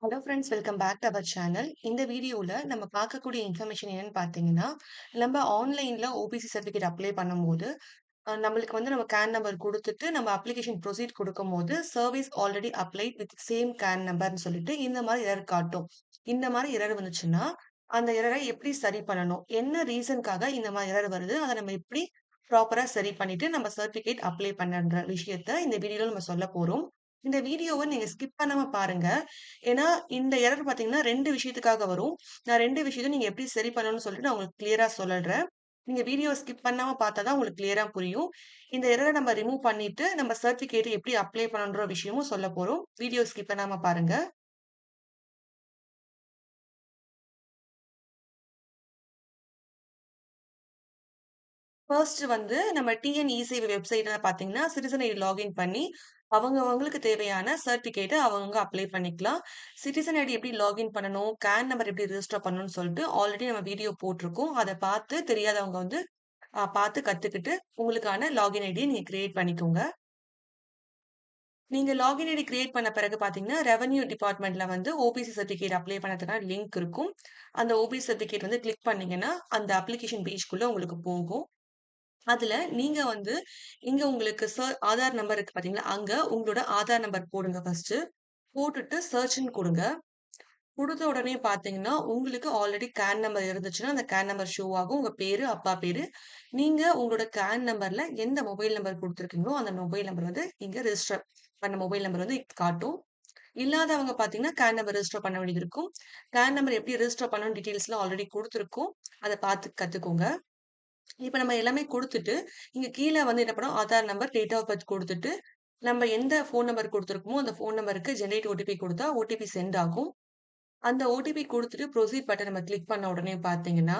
Hello friends, welcome back to our channel. இந்த வீடியோல நம்ம பார்க்கக்கூடிய இன்ஃபர்மேஷன் என்னன்னு பார்த்தீங்கன்னா, நம்ம ஆன்லைன்ல ஓபிசி சர்டிஃபிகேட் அப்ளை பண்ணும்போது, நம்மளுக்கு வந்து நம்ம கேன் நம்பர் குடுத்துட்டு, நம்ம அப்ளிகேஷன் ப்ரொசீட் குடுக்கும்போது, service already applied with same CAN நம்பர்ன்னு சொல்லிட்டு இந்த மாரி எரர் காட்டும். இந்த மாரி எரர் வந்துச்சுன்னா, அந்த எரர எப்படி சரி பண்ணணும்? என்ன ரீசன்க்காக இந்த மாரி எரர் வருது? அத நம்ம எப்படி ப்ராப்பரா சரி பண்ணிட்டு, நம்ம சர்டிஃபிகேட் அப்ளை பண்ணன்ற விஷயத்த இந்த வீடியோல நம்ம சொல்ல போறோம். இந்த வீடியோவ நீங்க ஸ்கிப் பண்ணாம பாருங்க. ஏன்னா, இந்த எரர் பார்த்தீங்கன்னா 2 விஷயத்துக்காக வரும். நான் 2 விஷயத்தையும் நீங்க எப்படி சரி பண்ணணும்னு சொல்லிட்டு நான் உங்களுக்கு கிளியரா சொல்லிடுறேன். நீங்க வீடியோவ ஸ்கிப் பண்ணாம பார்த்தா தான் உங்களுக்கு கிளியரா புரியும். இந்த எரர நம்ம ரிமூவ் பண்ணிட்டு, நம்ம சர்டிஃபிகேட் எப்படி அப்ளை பண்ணணுன்ற விஷயமும் சொல்லப் போறோம். வீடியோ ஸ்கிப் பண்ணாம பாருங்க. ஃபர்ஸ்ட் வந்து நம்ம டிஎன் இ-சேவை வெப்சைட்ல பார்த்தீங்கன்னா, சிட்டிசன் ஐடி லாகின் பண்ணி, அவங்களுக்கு தேவையான சர்டிஃபிகேட்ட அவங்கவங்க அப்ளை பண்ணிக்கலாம். சிட்டிசன் ஐடி எப்படி லாகின் பண்ணணும், கேன் நம்பர் எப்படி ரிஜிஸ்டர் பண்ணணும்னு சொல்லிட்டு ஆல்ரெடி நம்ம வீடியோ போட்டிருக்கோம். அத பார்த்து தெரியாதவங்க வந்து பார்த்து கத்துக்கிட்டு, உங்களுக்கான லாகின் ஐடிய நீங்க கிரியேட் பண்ணிக்கோங்க. நீங்க லாகின் ஐடி கிரியேட் பண்ண பிறகு பார்த்தீங்கன்னா, ரெவென்யூ டிபார்ட்மெண்ட்ல வந்து ஓபிசி சர்டிஃபிகேட் அப்ளை பண்ணதுக்கான லிங்க் இருக்கும். அந்த ஓபிசி சர்டிஃபிகேட் வந்து கிளிக் பண்ணீங்கன்னா, அந்த அப்ளிகேஷன் பேஜ்க்குள்ள உங்களுக்கு போகும். அதுல நீங்க வந்து இங்க உங்களுக்கு ஆதார் நம்பர் இருக்கு பார்த்தீங்களா? அங்க உங்களோட ஆதார் நம்பர் போடுங்க ஃபர்ஸ்ட்டு. போட்டுட்டு சர்ச்ன்னு குடுங்க. குடுத்த உடனே பார்த்தீங்கன்னா, உங்களுக்கு ஆல்ரெடி கேன் நம்பர் இருந்துச்சுன்னா, அந்த கேன் நம்பர் ஷோ ஆகும். உங்க பேரு, அப்பா பேரு. நீங்க உங்களோட கேன் நம்பர்ல எந்த மொபைல் நம்பர் குடுத்துருக்கீங்களோ, அந்த மொபைல் நம்பர் வந்து இங்க ரெஜிஸ்டர் பண்ண மொபைல் நம்பர் வந்து காட்டும். இல்லாதவங்க பார்த்தீங்கன்னா, கேன் நம்பர் ரெஜிஸ்டர் பண்ண வேண்டியது இருக்கும். கேன் நம்பர் எப்படி ரெஜிஸ்டர் பண்ணணும்னு டீட்டெயில்ஸ்லாம் ஆல்ரெடி குடுத்துருக்கோம். அத பார்த்து கத்துக்கோங்க. இப்ப நம்ம எல்லாமே குடுத்துட்டு, இங்க கீழ வந்து என்ன பண்ணணும், Aadhaar number, date of birth குடுத்துட்டு, நம்ம எந்த ஃபோன் நம்பர் குடுத்துருக்கோமோ, அந்த ஃபோன் நம்பருக்கு ஜெனரேட் ஓடிபி குடுத்தா, ஓடிபி சென்ட் ஆகும். அந்த ஓடிபி குடுத்துட்டு ப்ரொசீட் பட்டன் நம்ம கிளிக் பண்ண உடனே பார்த்தீங்கன்னா,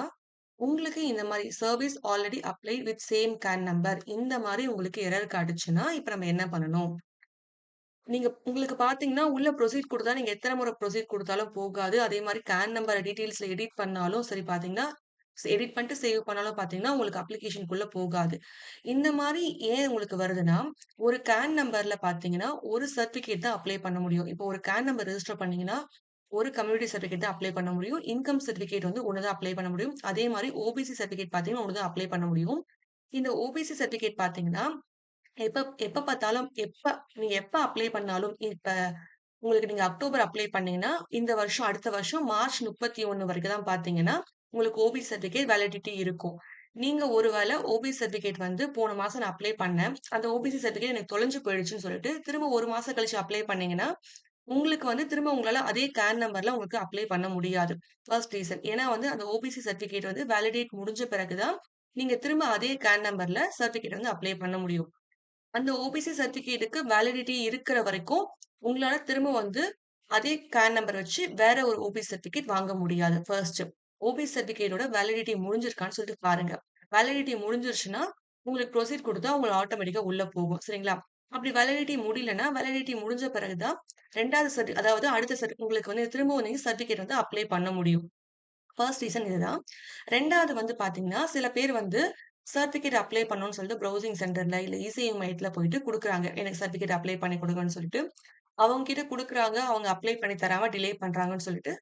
உங்களுக்கு இந்த மாரி service already applied with same can number இந்த மாரி உங்களுக்கு எரர் காட்டுச்சுன்னா, இப்ப நம்ம என்ன பண்ணணும்? நீங்க உங்களுக்கு பார்த்தீங்கன்னா, உள்ள ப்ரொசீட் குடுத்தா நீங்க எத்தன முறை ப்ரொசீட் குடுத்தாலும் போகாது. அதே மாரி கேன் நம்பர டீட்டெயில்ஸ்ல எடிட் பண்ணாலும் சரி பார்த்தீங்கன்னா, எடிட் பண்ணிட்டு சேவ் பண்ணாலும் பார்த்தீங்கன்னா, உங்களுக்கு அப்ளிகேஷன்க்குள்ள போகாது. இந்த மாரி ஏன் உங்களுக்கு வருதுன்னா, ஒரு கேன் நம்பர்ல பார்த்தீங்கன்னா, ஒரு சர்டிஃபிகேட் தான் அப்ளை பண்ண முடியும். இப்போ ஒரு கேன் நம்பர் ரெஜிஸ்டர் பண்ணீங்கன்னா, ஒரு கம்யூனிட்டி சர்டிஃபிகேட் தான் அப்ளை பண்ண முடியும். இன்கம் சர்டிஃபிகேட் வந்து ஒண்ணு தான் அப்ளை பண்ண முடியும். அதே மாரி ஓபிசி சர்டிஃபிகேட் பார்த்தீங்கன்னா, ஒண்ணு தான் அப்ளை பண்ண முடியும். இந்த ஓபிசி சர்டிஃபிகேட் பார்த்தீங்கன்னா, எப்ப எப்ப பார்த்தாலும் நீங்க எப்ப அப்ளை பண்ணாலும், இப்ப உங்களுக்கு நீங்க அக்டோபர் அப்ளை பண்ணீங்கன்னா, இந்த வருஷம் அடுத்த வருஷம் மார்ச் 31 வரைக்கும் தான் பார்த்தீங்கன்னா, உங்களுக்கு ஓபிசி சர்டிஃபிகேட் வேலிடிட்டி இருக்கும். நீங்க ஒரு வேள ஓபிசி சர்டிஃபிகேட் வந்து போன மாசம் நான் அப்ளை பண்ணேன். அந்த ஓபிசி சர்டிஃபிகேட் எனக்கு தொலைஞ்சு போயிடுச்சுன்னு சொல்லிட்டு, திரும்ப 1 மாசம் கழிச்சு அப்ளை பண்ணீங்கன்னா, உங்களுக்கு வந்து திரும்ப உங்களால அதே கேன் நம்பர்ல உங்களுக்கு அப்ளை பண்ண முடியாது. First reason. ஏன்னா வந்து அந்த ஓபிசி சர்டிஃபிகேட் வந்து வேலிடேட் முடிஞ்ச பிறகு தான், நீங்க திரும்ப அதே கேன் நம்பர்ல சர்டிஃபிகேட் வந்து அப்ளை பண்ண முடியும். அந்த ஓபிசி சர்டிஃபிகேட்க்கு வேலிடிட்டி இருக்கிற வரைக்கும், உங்களால திரும்ப வந்து அதே கேன் நம்பர் வச்சு வேற ஒரு ஓபிசி சர்டிஃபிகேட் வாங்க முடியாது. ஃபர்ஸ்ட். ஓபிசி சர்டிஃபிகேட்டோட வேலிடிட்டி முடிஞ்சிருக்கான்னு சொல்லிட்டு பாருங்க. வேலிடிட்டி முடிஞ்சிருச்சுன்னா, உங்களுக்கு ப்ரொசீட் குடுத்தா உங்களுக்கு ஆட்டோமேட்டிக்கா உள்ள போகும். சரிங்களா? அப்படி வேலிடிட்டி முடியலன்னா, வேலிடிட்டி முடிஞ்ச பிறகு தான் 2வது அதாவது அடுத்த உங்களுக்கு வந்து திரும்பவும் நீங்க சர்டிஃபிகேட் வந்து அப்ளை பண்ண முடியும். ஃபர்ஸ்ட் ரீசன் இதுதான். 2வது வந்து பார்த்தீங்கன்னா, சில பேர் வந்து சர்டிஃபிகேட் அப்ளை பண்ணணும்னு சொல்லிட்டு ப்ரௌசிங் சென்டர்ல இல்ல இ-சேவை மையத்துல போயிட்டு குடுக்குறாங்க. எனக்கு சர்டிஃபிகேட் அப்ளை பண்ணி குடுங்கன்னு சொல்லிட்டு. அவங்க கிட்ட குடுக்குறாங்க. அவங்க அப்ளை பண்ணி தராம டிலே பண்றாங்கன்னு சொல்லிட்டு,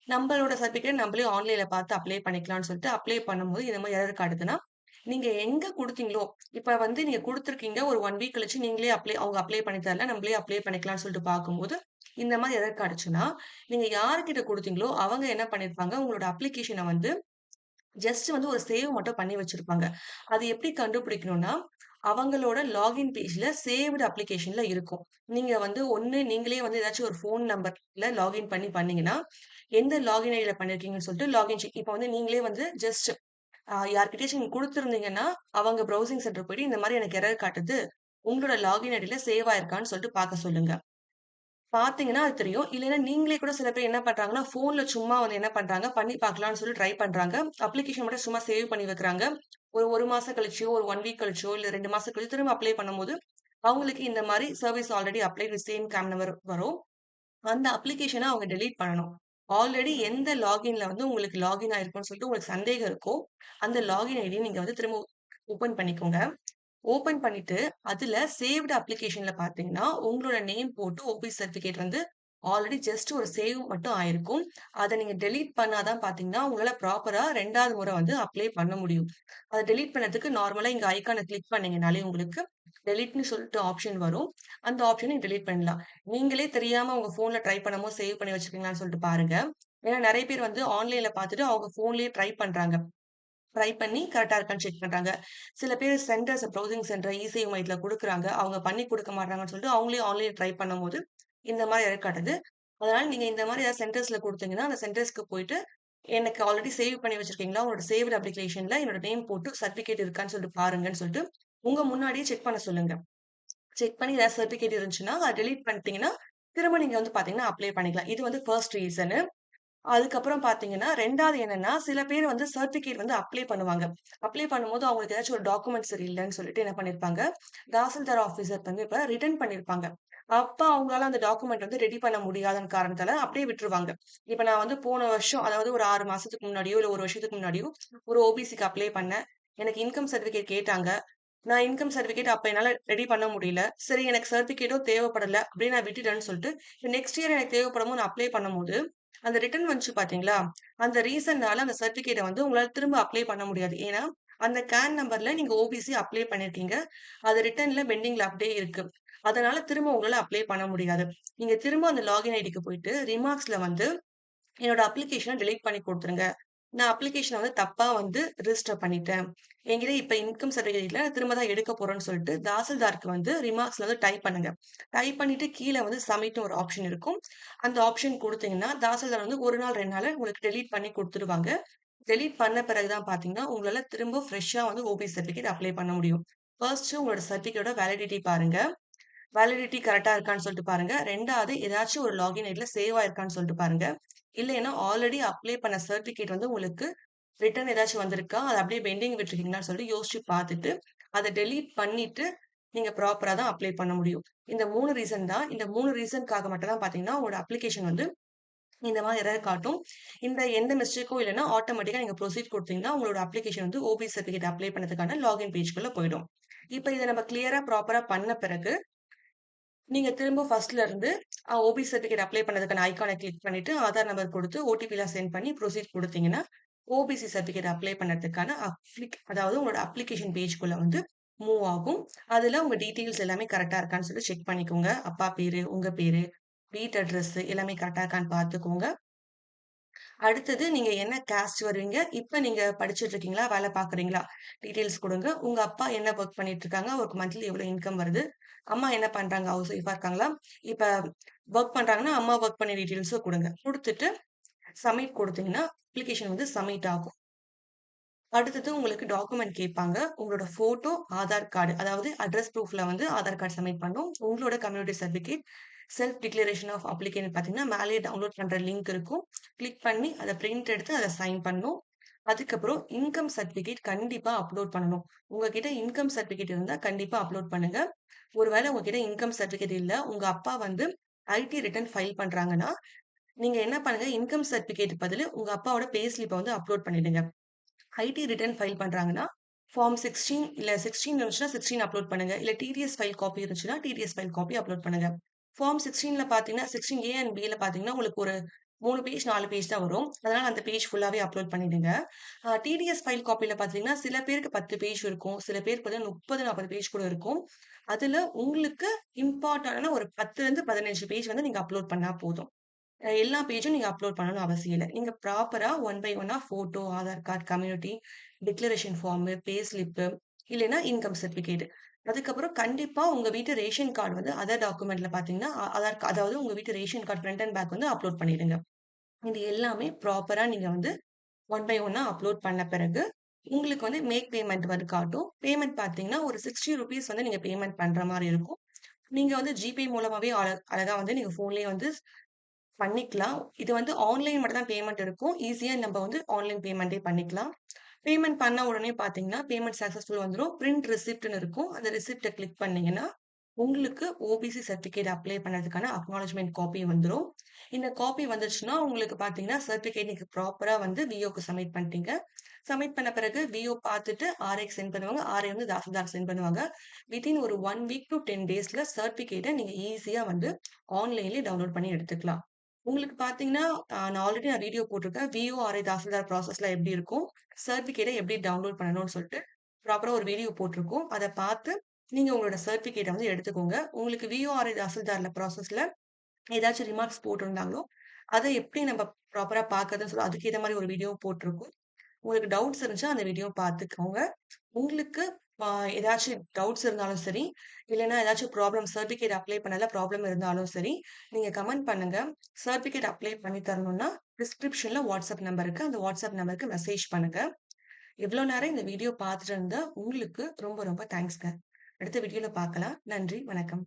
நம்பளோட சர்டிஃபிகேட் நம்மளே ஆன்லைன்ல பார்த்து அப்ளை பண்ணிக்கலாம்னு சொல்லிட்டு அப்ளை பண்ணும்போது இந்த மாரி எரர் காட்டுதுன்னா, நீங்க எங்க குடுத்தீங்களோ, இப்ப வந்து நீங்க குடுத்துருக்கீங்க. ஒரு 1 வீக் கழிச்சு நீங்களே அவங்க அப்ளை பண்ணி தரல. நம்மளே அப்ளை பண்ணிக்கலாம்னு சொல்லிட்டு பார்க்கும்போது, இந்த மாரி எரர் காட்டுச்சுன்னா, நீங்க யார்கிட்ட குடுத்தீங்களோ, அவங்க என்ன பண்ணியிருப்பாங்க, உங்களோட அப்ளிகேஷன வந்து ஜஸ்ட் வந்து ஒரு சேவ் மட்டும் பண்ணி வச்சிருப்பாங்க. அது எப்படி கண்டுபிடிக்கணும்னா, அவங்களோட லாகின் பேஜ்ல சேவ்டு அப்ளிகேஷன்ல இருக்கும். நீங்க வந்து ஒண்ணு நீங்களே வந்து ஏதாச்சும் ஒரு ஃபோன் நம்பர்ல லாகின் பண்ணீங்கன்னா, எந்த லாகின் ஐடில பண்ணியிருக்கீங்கன்னு சொல்லிட்டு லாகின் இப்ப வந்து நீங்களே வந்து ஜஸ்ட் யார்கிட்டயாச்சும் நீங்க குடுத்துருந்தீங்கன்னா, அவங்க ப்ரௌசிங் சென்டர் போயிட்டு இந்த மாரி எனக்கு எரர் காட்டுது. உங்களோட லாகின் ஐடில சேவ் ஆயிருக்கான்னு சொல்லிட்டு பார்க்க சொல்லுங்க. பார்த்தீங்கன்னா அது தெரியும். இல்லைன்னா நீங்களே கூட சில பேர் என்ன பண்றாங்கன்னா, ஃபோன்ல சும்மா வந்து என்ன பண்றாங்க, பண்ணி பார்க்கலாம்னு சொல்லி ட்ரை பண்றாங்க. அப்ளிகேஷன் மட்டும் சும்மா சேவ் பண்ணி வைக்கிறாங்க. ஒரு 1 மாசம் கழிச்சோ, ஒரு 1 வீக் கழிச்சோ, இல்ல 2 மாசம் கழிச்சு திரும்ப அப்ளை பண்ணும்போது, அவங்களுக்கு இந்த மாரி service already applied with same game number வரும். அந்த அப்ளிகேஷன அவங்க டெலீட் பண்ணணும். ஆல்ரெடி எந்த லாகின்ல வந்து உங்களுக்கு லாகின் ஆயிருக்குன்னு சொல்லிட்டு உங்களுக்கு சந்தேகம் இருக்கோ, அந்த லாகின் ஐடிய நீங்க வந்து திரும்ப ஓப்பன் பண்ணிக்கோங்க. ஓப்பன் பண்ணிட்டு, அதுல சேவ்டு அப்ளிகேஷன்ல பார்த்தீங்கன்னா, உங்களோட நேம் போட்டு ஓபிசி சர்டிஃபிகேட் வந்து ஆல்ரெடி ஜஸ்ட் ஒரு சேவ் மட்டும் ஆயிருக்கும். அத நீங்க டெலீட் பண்ணா தான் பார்த்தீங்கன்னா, உங்களால ப்ராப்பரா 2வது முறை வந்து அப்ளை பண்ண முடியும். அத டெலீட் பண்ணதுக்கு நார்மலா இங்க ஐகான கிளிக் பண்ணீங்கனாலே உங்களுக்கு டெலீட்ன்னு சொல்லிட்டு ஆப்ஷன் வரும். அந்த ஆப்ஷன நீங்க டெலீட் பண்ணிடலாம். நீங்களே தெரியாம உங்க ஃபோன்ல ட்ரை பண்ணும்போது சேவ் பண்ணி வச்சிருக்கீங்களான்னு சொல்லிட்டு பாருங்க. ஏன்னா நெறைய பேர் வந்து ஆன்லைன்ல பார்த்துட்டு அவங்க ஃபோன்லயே ட்ரை பண்றாங்க. ட்ரை பண்ணி கரெக்ட்டா இருக்கான்னு செக் பண்றாங்க. சில பேர் சென்டர்ஸ் ப்ரௌசிங் சென்டர் இ-சேவை மையத்துல குடுக்குறாங்க. அவங்க பண்ணி குடுக்க மாட்றாங்கன்னு சொல்லிட்டு அவங்களே ஆன்லைன்ல ட்ரை பண்ணும்போது, இந்த மாரி எரர் காட்டுது. அதனால நீங்க இந்த மாரி ஏதாவது சென்டர்ஸ்ல குடுத்தீங்கன்னா, அந்த சென்டர்ஸ்க்கு போயிட்டு, எனக்கு ஆல்ரெடி சேவ் பண்ணி வச்சிருக்கீங்களா? உங்களோட சேவ்ட் அப்ளிகேஷன்ல என்னோட நேம் போட்டு சர்டிபிகேட் இருக்கான்னு சொல்லிட்டு பாருங்கன்னு சொல்லிட்டு, உங்க முன்னாடியே செக் பண்ண சொல்லுங்க. செக் பண்ணி ஏதாவது சர்டிபிகேட் இருந்துச்சுன்னா, அத டெலீட் பண்ணிட்டீங்கன்னா, திரும்ப நீங்க வந்து பார்த்தீங்கன்னா, அப்ளை பண்ணிக்கலாம். இது வந்து ஃபர்ஸ்ட் ரீசனு. அதுக்கப்புறம் பார்த்தீங்கன்னா, 2வது என்னன்னா, சில பேர் வந்து சர்டிஃபிகேட் வந்து அப்ளை பண்ணுவாங்க. அப்ளை பண்ணும்போது அவங்களுக்கு ஏதாச்சும் ஒரு டாக்குமெண்ட் சரியில்லன்னு சொல்லிட்டு என்ன பண்ணியிருப்பாங்க, தாசில்தார் ஆஃபீசருக்கு வந்து இப்ப ரிட்டர்ன் பண்ணியிருப்பாங்க. அப்ப அவங்களால அந்த டாக்குமெண்ட் வந்து ரெடி பண்ண முடியாதன் காரணத்தால அப்படியே விட்டுருவாங்க. இப்ப நான் வந்து போன வருஷம் அதாவது ஒரு 6 மாசத்துக்கு முன்னாடியோ, இல்ல 1 வருஷத்துக்கு முன்னாடியோ ஒரு ஓபிசிக்கு அப்ளை பண்ணேன். எனக்கு இன்கம் சர்டிஃபிகேட் கேட்டாங்க. நான் இன்கம் சர்டிஃபிகேட் அப்ப என்னால ரெடி பண்ண முடியல. சரி எனக்கு சர்டிஃபிகேட்டும் தேவைப்படல. அப்படியே நான் விட்டுட்டேன்னு சொல்லிட்டு, நெக்ஸ்ட் இயர் எனக்கு தேவைப்படும்போது நான் அப்ளை பண்ணும்போது அந்த ரிட்டர்ன் வந்துச்சு பார்த்தீங்களா? அந்த ரீசன்னால அந்த சர்டிஃபிகேட்ட வந்து உங்களால திரும்ப அப்ளை பண்ண முடியாது. ஏன்னா, அந்த கேன் நம்பர்ல நீங்க ஓபிசி அப்ளை பண்ணியிருக்கீங்க. அது ரிட்டர்ன்ல பெண்டிங்ல அப்படியே இருக்கு. அதனால திரும்ப உங்களால அப்ளை பண்ண முடியாது. நீங்க திரும்ப அந்த லாகின் ஐடிக்கு போயிட்டு ரிமார்க்ஸ்ல வந்து என்னோட அப்ளிகேஷன டெலீட் பண்ணி குடுத்துருங்க. நான் அப்ளிகேஷன வந்து தப்பா வந்து ரிஜிஸ்டர் பண்ணிட்டேன். என்கிட்ட இப்ப இன்கம் சர்டிஃபிகேட் இல்ல. திரும்ப தான் எடுக்க போறேன்னு சொல்லிட்டு தாசில்தாருக்கு வந்து ரிமார்க்ஸ்ல வந்து டைப் பண்ணுங்க. டைப் பண்ணிட்டு கீழ வந்து சப்மிட்ன்னு ஒரு ஆப்ஷன் இருக்கும். அந்த ஆப்ஷன் குடுத்தீங்கன்னா, தாசில்தார் வந்து 1 நாள் 2 நாள்ல உங்களுக்கு டெலீட் பண்ணி குடுத்துருவாங்க. டெலீட் பண்ண பிறகு தான் பார்த்தீங்கன்னா, உங்களால திரும்ப ஃப்ரெஷ்ஷா வந்து ஓபிசி சர்டிஃபிகேட் அப்ளை பண்ண முடியும். ஃபர்ஸ்ட்டு உங்களோட சர்டிஃபிகேட்டோட வேலிடிட்டி பாருங்க. வேலிடிட்டி கரெக்ட்டா இருக்கான்னு சொல்லிட்டு பாருங்க. 2வது ஏதாச்சும் ஒரு லாகின் ஐடில சேவ் ஆயிருக்கான்னு சொல்லிட்டு பாருங்க. இல்லைன்னா ஆல்ரெடி அப்ளை பண்ண சர்டிஃபிகேட் வந்து உங்களுக்கு ரிட்டர்ன் ஏதாச்சும் வந்திருக்கா? அத அப்படியே பெண்டிங் விட்டுருக்கீங்களான்னு சொல்லிட்டு யோசிச்சு பார்த்துட்டு, அத டெலீட் பண்ணிட்டு, நீங்க ப்ராப்பரா தான் அப்ளை பண்ண முடியும். இந்த 3 ரீசன் தான். இந்த 3 ரீசன்க்காக மட்டும் தான் பார்த்தீங்கன்னா, உங்களோட அப்ளிகேஷன் வந்து இந்த மாரி எரர் காட்டும். இந்த எந்த மிஸ்டேக்கும் இல்லன்னா, ஆட்டோமேட்டிக்கா நீங்க ப்ரொசீட் குடுத்தீங்கன்னா, உங்களோட அப்ளிகேஷன் வந்து ஓபிசி சர்டிஃபிகேட் அப்ளை பண்ணதுக்கான லாகின் பேஜ்க்குள்ள போயிடும். இப்ப இத நம்ம கிளியரா ப்ராப்பரா பண்ண பிறகு நீங்க திரும்ப ஃபர்ஸ்ட்ல இருந்து ஓபிசி சர்டிஃபிகேட் அப்ளை பண்ணதுக்கான ஐகான கிளிக் பண்ணிட்டு, ஆதார் நம்பர் குடுத்து, ஓடிபிலாம் சென்ட் பண்ணி ப்ரொசீட் குடுத்தீங்கன்னா, ஓபிசி சர்டிஃபிகேட் அப்ளை பண்ணதுக்கான அதாவது உங்களோட அப்ளிகேஷன் பேஜ்க்குள்ள வந்து மூவ் ஆகும். அதுல உங்க டீட்டெயில்ஸ் எல்லாமே கரெக்ட்டா இருக்கான்னு சொல்லி செக் பண்ணிக்கோங்க. அப்பா பேரு, உங்க பேரு, வீட்டு அட்ரஸ் எல்லாமே கரெக்ட்டா இருக்கான்னு பார்த்துக்கோங்க. அடுத்தது நீங்க என்ன காஸ்ட் வருவீங்க? இப்ப நீங்க படிச்சுட்டு இருக்கீங்களா? வேலை பார்க்குறீங்களா? டீட்டெயில்ஸ் குடுங்க. உங்க அப்பா என்ன வொர்க் பண்ணிட்டு இருக்காங்க? அவருக்கு மந்த்லி எவ்வளோ இன்கம் வருது? அம்மா என்ன பண்றாங்க? ஹவுஸ் ஒய்ஃபா இருக்காங்களா? இப்ப வொர்க் பண்றாங்கன்னா, அம்மா வொர்க் பண்ண டீட்டெயில்ஸும் குடுங்க. குடுத்துட்டு சப்மிட் குடுத்தீங்கன்னா, அப்ளிகேஷன் வந்து சப்மிட் ஆகும். அடுத்தது உங்களுக்கு டாக்குமெண்ட் கேட்பாங்க. உங்களோட ஃபோட்டோ, ஆதார் கார்டு. அதாவது அட்ரஸ் ப்ரூஃப்ல வந்து ஆதார் கார்டு சப்மிட் பண்ணணும். உங்களோட community certificate, self declaration of application பார்த்தீங்கன்னா, மேலேயே டவுன்லோட் பண்ற லிங்க் இருக்கும். கிளிக் பண்ணி அத பிரிண்ட் எடுத்து அத சைன் பண்ணணும். அதுக்கப்புறம் இன்கம் சர்டிஃபிகேட் கண்டிப்பா அப்லோட் பண்ணணும். உங்ககிட்ட இன்கம் சர்டிஃபிகேட் இருந்தா கண்டிப்பா அப்லோட் பண்ணுங்க. ஒருவேள உங்ககிட்ட இன்கம் சர்டிஃபிகேட் இல்ல, உங்க அப்பா வந்து ஐடி ரிட்டர்ன் ஃபைல் பண்றாங்கன்னா, நீங்க என்ன பண்ணுங்க, இன்கம் சர்டிஃபிகேட் பதிலு உங்க அப்பாவோட பே ஸ்லிப்ப வந்து அப்லோட் பண்ணிடுங்க. ஐடி ரிட்டர்ன் ஃபைல் பண்றாங்கன்னா, ஃபார்ம் 16 இல்ல 16 இருந்துச்சுன்னா 16 அப்லோட் பண்ணுங்க. இல்ல டிடிஎஸ் ஃபைல் காப்பி இருந்துச்சுன்னா, டிடிஎஸ் ஃபைல் காப்பி அப்லோட் பண்ணுங்க. ஃபார்ம் 16ல பார்த்தீங்கன்னா, 16 ஏ அண்ட் பில பார்த்தீங்கன்னா, உங்களுக்கு ஒரு 3 பேஜ், 4 பேஜ் தான் வரும். அதனால அந்த பேஜ் ஃபுல்லாவே அப்லோட் பண்ணிடுங்க. டிடிஎஸ் ஃபைல் காப்பில பார்த்தீங்கன்னா, சில பேருக்கு 10 பேஜ் இருக்கும். சில பேருக்கு பார்த்தீங்கன்னா 30, 40 பேஜ் கூட இருக்கும். அதுல உங்களுக்கு இம்பார்ட்டன்டான ஒரு 10லருந்து 15 பேஜ் வந்து நீங்க அப்லோட் பண்ணா போதும். எல்லா பேஜும் நீங்க அப்லோட் பண்ணணும்னு அவசியம் இல்ல. நீங்க ப்ராப்பரா ஒன் பை ஒன்னா photo, Aadhaar card, community, declaration form, pay slip, இல்லைன்னா இன்கம் சர்டிஃபிகேட். அதுக்கப்புறம் கண்டிப்பா உங்க வீட்டு ரேஷன் கார்டு வந்து அதர் டாக்குமெண்ட்ல பார்த்தீங்கன்னா, அதாவது உங்க வீட்டு ration card front and back வந்து அப்லோட் பண்ணிடுங்க. இது எல்லாமே ப்ராப்பரா நீங்க வந்து ஒன் பை ஒன்னா அப்லோட் பண்ண பிறகு, உங்களுக்கு வந்து மேக் பேமெண்ட் வந்து காட்டும். பேமெண்ட் பார்த்தீங்கன்னா, ஒரு ₹60 வந்து நீங்க பேமெண்ட் பண்ற மாரி இருக்கும். நீங்க வந்து ஜிபே மூலமாவே அழகா வந்து நீங்க ஃபோன்லயே வந்து பண்ணிக்கலாம். இது வந்து ஆன்லைன் மட்டும் தான் பேமெண்ட் இருக்கும். ஈஸியா நம்ம வந்து ஆன்லைன் பேமெண்ட்டே பண்ணிக்கலாம். பேமெண்ட் பண்ண உடனே பார்த்தீங்கன்னா, பேமெண்ட் சக்சஸ்ஃபுல் வந்துரும். பிரிண்ட் ரிசிப்ட்ன்னு இருக்கும். அந்த ரிசிப்ட்ட கிளிக் பண்ணீங்கன்னா, உங்களுக்கு OBC certificate apply பண்ணதுக்கான acknowledgement copy வந்துரும். இந்த காப்பி வந்துருச்சுன்னா, உங்களுக்கு பார்த்தீங்கன்னா, சர்டிஃபிகேட் நீங்க ப்ராப்பரா வந்து விஓக்கு சப்மிட் பண்ணிட்டீங்க. சப்மிட் பண்ண பிறகு விஓ பார்த்துட்டு ஆர்ஐக்கு சென்ட் பண்ணுவாங்க. ஆர்ஐ வந்து தாசில்தாருக்கு சென்ட் பண்ணுவாங்க. வித்தின் ஒரு 1 வீக் டூ 10 டேஸ்ல சர்டிஃபிகேட்ட நீங்க ஈஸியா வந்து ஆன்லைன்லயே டவுன்லோட் பண்ணி எடுத்துக்கலாம். உங்களுக்கு பார்த்தீங்கன்னா, நான் ஆல்ரெடி வீடியோ போட்டிருக்கேன். விஓ, ஆர்ஐ, தாசில்தார் ப்ராசஸ்லாம் எப்படி இருக்கும்? சர்டிஃபிகேட்ட எப்படி டவுன்லோட் பண்ணணும்னு சொல்லிட்டு, ப்ராப்பரா ஒரு வீடியோ போட்டிருக்கோம். அத பார்த்து நீங்க உங்களோட சர்டிஃபிகேட்ட வந்து எடுத்துக்கோங்க. உங்களுக்கு விஓஆர்ஐ தாசில்தார்ல ப்ராசஸ்ல ஏதாச்சும் ரிமார்க்ஸ் போட்டிருந்தாங்களோ, அத எப்படி நம்ம ப்ராப்பரா பார்க்கறதுன்னு சொல்லி அதுக்கு ஏத்த மாரி ஒரு வீடியோ போட்டிருக்கோம். உங்களுக்கு டவுட்ஸ் இருந்துச்சுன்னா அந்த வீடியோ பார்த்துக்கோங்க. உங்களுக்கு அ ஏதாச்சும் டவுட்ஸ் இருந்தாலும் சரி, இல்லன்னா ஏதாச்சும் சர்டிஃபிகேட் அப்ளை பண்ணல ப்ராப்ளம் இருந்தாலும் சரி, நீங்க கமெண்ட் பண்ணுங்க. சர்டிஃபிகேட் அப்ளை பண்ணி தரணும்னா, டிஸ்கிரிப்ஷன்ல வாட்ஸ்அப் நம்பர் இருக்கு. அந்த வாட்ஸ்அப் நம்பருக்கு மெசேஜ் பண்ணுங்க. இவ்ளோ நேரம் இந்த வீடியோ பார்த்துட்டு இருந்த உங்களுக்கு ரொம்ப ரொம்ப தேங்க்ஸ்ங்க. அடுத்த வீடியோல பார்க்கலாம். நன்றி, வணக்கம்.